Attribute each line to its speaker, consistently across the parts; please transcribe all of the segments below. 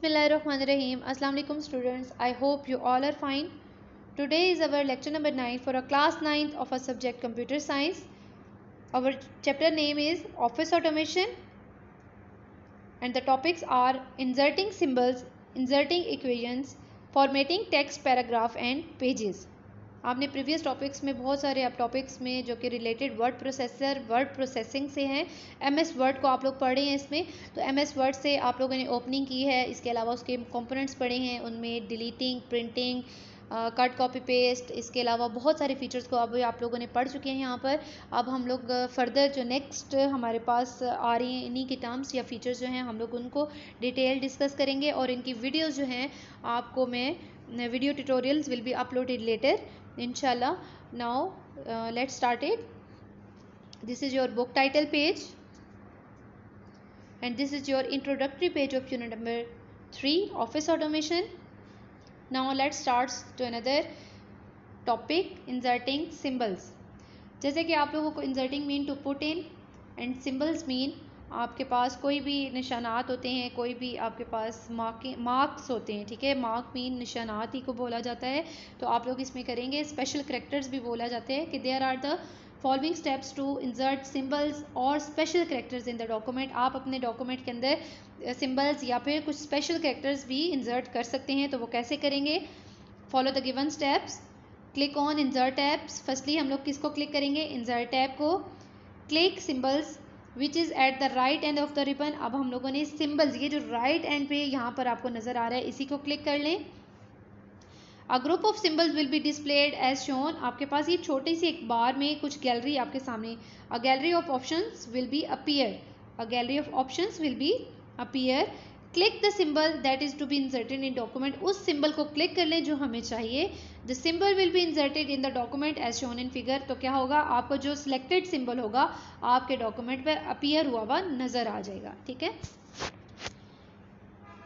Speaker 1: Bismillahirrahmanirrahim. Assalamu alaikum students. I hope you all are fine. Today is our lecture number 9 for a class 9th of a subject computer science. Our chapter name is Office Automation and the topics are inserting symbols, inserting equations, formatting text, paragraph and pages. आपने previous topics में बहुत सारे आप topics में जो कि related word processor word processing से हैं एमएस वर्ड को आप लोग पढ़े हैं इसमें। तो एमएस वर्ड से आप लोगों ने ओपनिंग की है, इसके अलावा उसके कंपोनेंट्स पढ़े हैं, उनमें deleting, printing, cut, copy, paste, इसके अलावा बहुत सारे फीचर्स को अब आप लोगों ने पढ़ चुके हैं यहाँ पर। अब हम लोग फर्दर जो नेक्स्ट हमारे पास आ रही हैं इन्हीं की टर्म्स या फीचर्स जो हैं हम लोग उनको डिटेल डिस्कस करेंगे और इनकी वीडियोज़ जो हैं आपको मैं video tutorials will be uploaded later inshallah. Now let's start it. This is your book title page and this is your introductory page of unit number 3, office automation. Now let's start to another topic, inserting symbols. जैसे कि आप लोगों को inserting mean to put in and symbols mean आपके पास कोई भी निशानात होते हैं, कोई भी आपके पास मार्क्स होते हैं, ठीक है। मार्क मीन निशानात ही को बोला जाता है। तो आप लोग इसमें करेंगे स्पेशल करैक्टर्स भी बोला जाते हैं कि there are the following steps to insert symbols और special characters in the document. आप अपने डॉक्यूमेंट के अंदर सिंबल्स या फिर कुछ स्पेशल करैक्टर्स भी इंसर्ट कर सकते हैं। तो वो कैसे करेंगे? Follow the given steps. Click on insert tabs. Firstly हम लोग किसको क्लिक करेंगे? इंसर्ट टैब को। Click symbols which is at the right end of the ribbon. अब हम लोगों ने सिंबल्स, ये जो राइट एंड पे यहाँ पर आपको नज़र आ रहा है, इसी को क्लिक कर लें। A group of symbols will be displayed as shown. आपके पास ये छोटी सी एक बार में कुछ गैलरी आपके सामने, a gallery of options will be appear, a gallery of options will be appear. Click the symbol that is to be inserted in document. उस सिंबल को क्लिक कर लें जो हमें चाहिए। The symbol will be inserted in the document as shown in figure. तो क्या होगा? आपको जो सिलेक्टेड सिंबल होगा आपके डॉक्यूमेंट पर अपीयर हुआ हुआ नज़र आ जाएगा, ठीक है।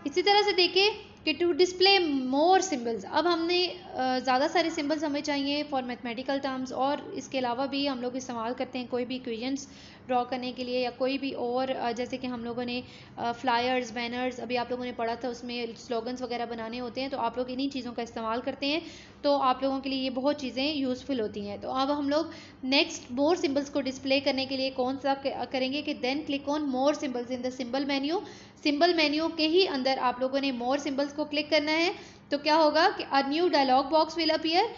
Speaker 1: इसी तरह से देखिए कि टू डिस्प्ले मोर सिंबल्स, अब हमने ज़्यादा सारे सिंबल्स हमें चाहिए फॉर मैथमेटिकल टर्म्स और इसके अलावा भी हम लोग इस्तेमाल करते हैं कोई भी इक्वेशंस ड्रॉ करने के लिए या कोई भी और जैसे कि हम लोगों ने फ्लायर्स, बैनर्स, अभी आप लोगों ने पढ़ा था उसमें स्लोगन्स वगैरह बनाने होते हैं। तो आप लोग इन्हीं चीज़ों का इस्तेमाल करते हैं, तो आप लोगों के लिए ये बहुत चीज़ें यूज़फुल होती हैं। तो अब हम लोग नेक्स्ट मोर सिंबल्स को डिस्प्ले करने के लिए कौन सा करेंगे कि then click on more symbols in the symbol menu. Symbol menu के ही अंदर आप लोगों ने मोर सिंबल्स को क्लिक करना है। तो क्या होगा कि a new dialog box will appear,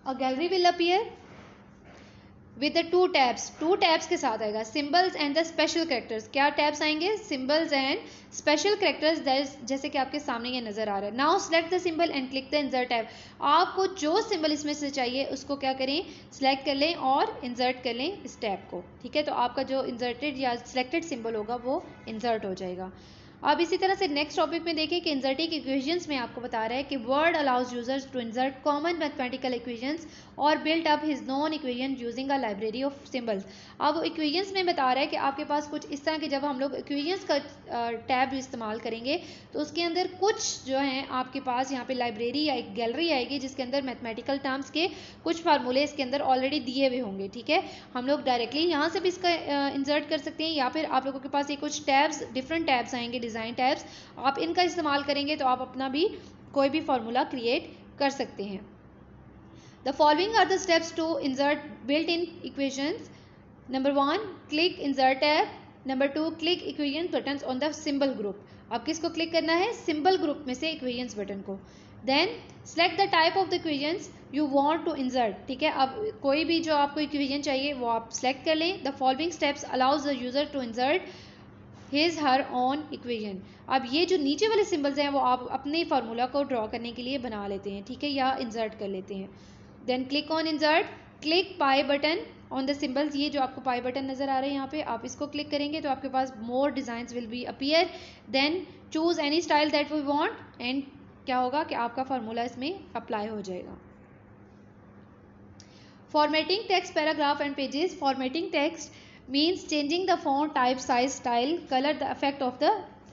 Speaker 1: a gallery will appear with the two tabs के साथ आएगा, symbols and the special characters. क्या टैब्स आएंगे? सिंबल्स एंड स्पेशल कैरेक्टर्स, जैसे कि आपके सामने ये नजर आ रहा है। Now select the symbol and click the insert tab. आपको जो सिंबल इसमें से चाहिए उसको क्या करें? सिलेक्ट कर लें और इंसर्ट कर लें इस टैब को, ठीक है। तो आपका जो इंसर्टेड या सिलेक्टेड सिंबल होगा वो इंसर्ट हो जाएगा। अब इसी तरह से नेक्स्ट टॉपिक में देखिए कि इंसर्टिंग इक्वेशंस में आपको बता रहा है कि Word allows users to insert common mathematical equations और build up his own equation using a library of symbols. अब इक्वेशंस में बता रहा है कि आपके पास कुछ इस तरह के, जब हम लोग इक्वेशंस का टैब इस्तेमाल करेंगे तो उसके अंदर कुछ जो है आपके पास यहाँ पे लाइब्रेरी या एक गैलरी आएगी जिसके अंदर मैथमेटिकल टर्म्स के कुछ फार्मूले इसके अंदर ऑलरेडी दिए हुए होंगे, ठीक है। हम लोग डायरेक्टली यहाँ से भी इसका इंसर्ट कर सकते हैं या फिर आप लोगों के पास ये कुछ टैब्स, डिफरेंट टैब्स आएंगे, डिज़ाइन टैब्स, आप इनका इस्तेमाल करेंगे तो आप अपना भी कोई भी फार्मूला क्रिएट कर सकते हैं। The following are the steps to insert built-in equations. Number 1, click insert tab. Number 2, click equation buttons on the symbol group. अब किसको क्लिक करना है? सिंबल ग्रुप में से इक्वेशंस बटन को। Then select the type of the equations you want to insert, ठीक है। अब कोई भी जो आपको इक्वेशन चाहिए वो आप सेलेक्ट कर लें। The following steps allows the user to insert his her on equation. अब ये जो नीचे वाले सिंबल्स हैं वो आप अपने फार्मूला को ड्रॉ करने के लिए बना लेते हैं, ठीक है, या इंसर्ट कर लेते हैं। Then click on insert, click pi button on the symbols. ये जो आपको पाई बटन नजर आ रहा है यहाँ पे, आप इसको क्लिक करेंगे तो आपके पास more designs will be appear. Then choose any style that we want and क्या होगा कि आपका फार्मूला इसमें अप्लाई हो जाएगा। Formatting text, paragraph and pages. Formatting text means changing the font, type, size, style, colour, the effect of the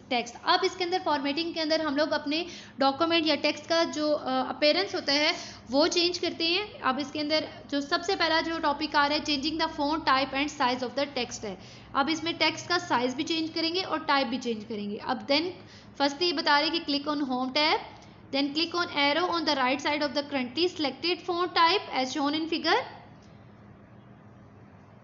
Speaker 1: text. अब इसके अंदर फॉर्मेटिंग के अंदर हम लोग अपने डॉक्यूमेंट या टेक्स्ट का जो अपीयरेंस होता है वो चेंज करते हैं। अब इसके अंदर जो सबसे पहला जो टॉपिक आ रहा है changing the font, type and size of the text है। अब इसमें टेक्स्ट का साइज भी चेंज करेंगे और टाइप भी चेंज करेंगे। अब देन फर्स्टली ये बता रहे हैं कि click on home tab, then click on arrow on the right side of the currently selected font type as shown in figure,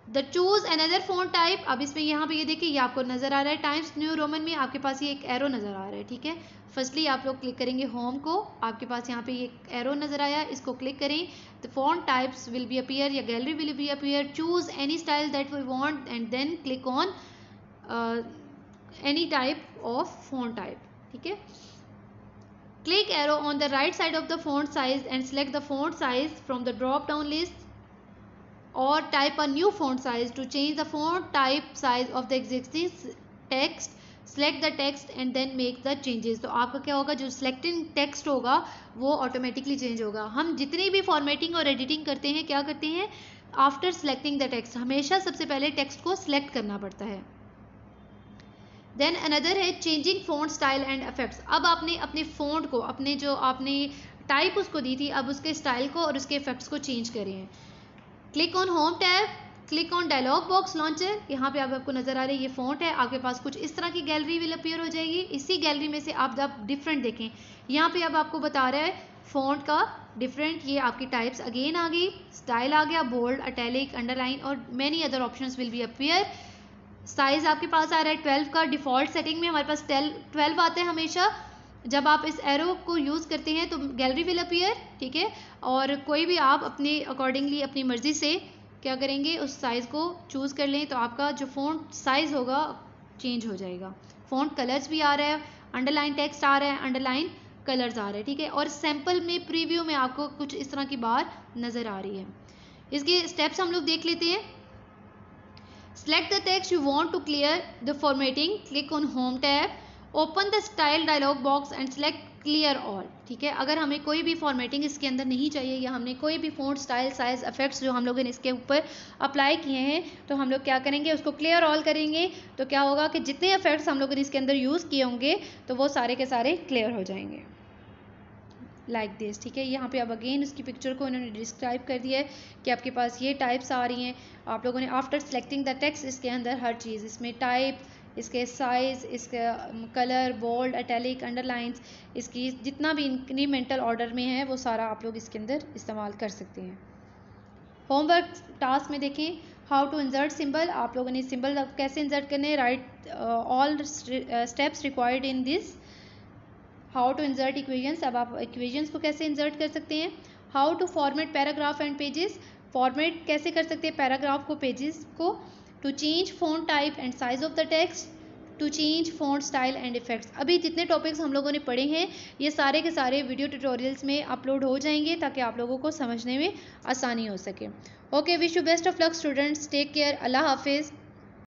Speaker 1: the choose another font type. अब इसमें यहाँ पे ये देखिए ये आपको नजर आ रहा है टाइम्स न्यू रोमन में, आपके पास ये एक एरो नजर आ रहा है, ठीक है। फर्स्टली आप लोग क्लिक करेंगे होम को, आपके पास यहाँ पे ये एरो नजर आया, इसको क्लिक करें, the font types will be appear या gallery will be appear, choose any style that we want and then click on any type of font type, ठीक है। Click arrow on the right side of the font size and select the font size from the drop down list or type a new font size to change the font type size of the existing text, select the text and then make the changes। तो आपका क्या होगा, जो selecting text होगा वो automatically change होगा। हम जितनी भी फॉर्मेटिंग और एडिटिंग करते हैं क्या करते हैं, आफ्टर सेलेक्टिंग द टेक्स्ट, हमेशा सबसे पहले टेक्स्ट को सिलेक्ट करना पड़ता है। देन अनदर है changing font style and effects. अब आपने अपने फॉन्ट को, अपने जो आपने टाइप उसको दी थी, अब उसके स्टाइल को और उसके इफेक्ट्स को चेंज करें। Click on home tab, click on dialog box launcher, यहाँ पे आपको नजर आ रहा है ये फॉन्ट है, आपके पास कुछ इस तरह की गैलरी विल अपीयर हो जाएगी। इसी गैलरी में से आप जब डिफरेंट देखें, यहाँ पे अब आपको बता रहा है फॉन्ट का डिफरेंट, ये आपकी टाइप्स अगेन आ गई, स्टाइल आ गया, बोल्ड, अटैलिक, अंडरलाइन और many other options will be appear. Size आपके पास आ रहा है 12 का, डिफॉल्ट सेटिंग में हमारे पास 12 आता है हमेशा। जब आप इस एरो को यूज़ करते हैं तो गैलरी विल अपीयर, ठीक है। और कोई भी आप अपने अकॉर्डिंगली अपनी मर्ज़ी से क्या करेंगे, उस साइज़ को चूज़ कर लें तो आपका जो फ़ॉन्ट साइज़ होगा चेंज हो जाएगा। फ़ॉन्ट कलर्स भी आ रहा है, अंडरलाइन टेक्स्ट आ रहा है, अंडरलाइन कलर्स आ रहे हैं, ठीक है। और सैम्पल में प्रीव्यू में आपको कुछ इस तरह की बार नज़र आ रही है। इसके स्टेप्स हम लोग देख लेते हैं। Select the text you want to clear the formatting, click on home tab, open the style dialog box and select clear all, ठीक है। अगर हमें कोई भी फॉर्मेटिंग इसके अंदर नहीं चाहिए या हमने कोई भी फॉन्ट स्टाइल साइज इफेक्ट्स जो हम लोगों ने इसके ऊपर अप्लाई किए हैं, तो हम लोग क्या करेंगे, उसको क्लियर ऑल करेंगे। तो क्या होगा कि जितने इफेक्ट्स हम लोगों ने इसके अंदर यूज़ किए होंगे तो वो सारे के सारे क्लियर हो जाएंगे, लाइक दिस, ठीक है। यहाँ पे अब अगेन उसकी पिक्चर को उन्होंने डिस्क्राइब कर दिया है कि आपके पास ये टाइप्स आ रही हैं। आप लोगों ने आफ्टर सेलेक्टिंग द टेक्स्ट इसके अंदर हर चीज़, इसमें टाइप, इसके साइज़, इसका कलर, बोल्ड, अटैलिक, अंडरलाइंस, इसकी जितना भी इंक्रीमेंटल ऑर्डर में है वो सारा आप लोग इसके अंदर इस्तेमाल कर सकते हैं। होमवर्क टास्क में देखें, हाउ टू इंसर्ट सिंबल। आप लोगों ने सिंबल कैसे इंसर्ट करने, write all steps required in this. How to insert equations, अब आप इक्वेशंस को कैसे इंसर्ट कर सकते हैं। How to format paragraph and pages, format कैसे कर सकते हैं पैराग्राफ को, पेजेस को। To change font type and size of the text, to change font style and effects. अभी जितने टॉपिक्स हम लोगों ने पढ़े हैं ये सारे के सारे वीडियो ट्यूटोरियल्स में अपलोड हो जाएंगे ताकि आप लोगों को समझने में आसानी हो सके। Okay, wish you best of luck students, take care, अल्लाह हाफिज़।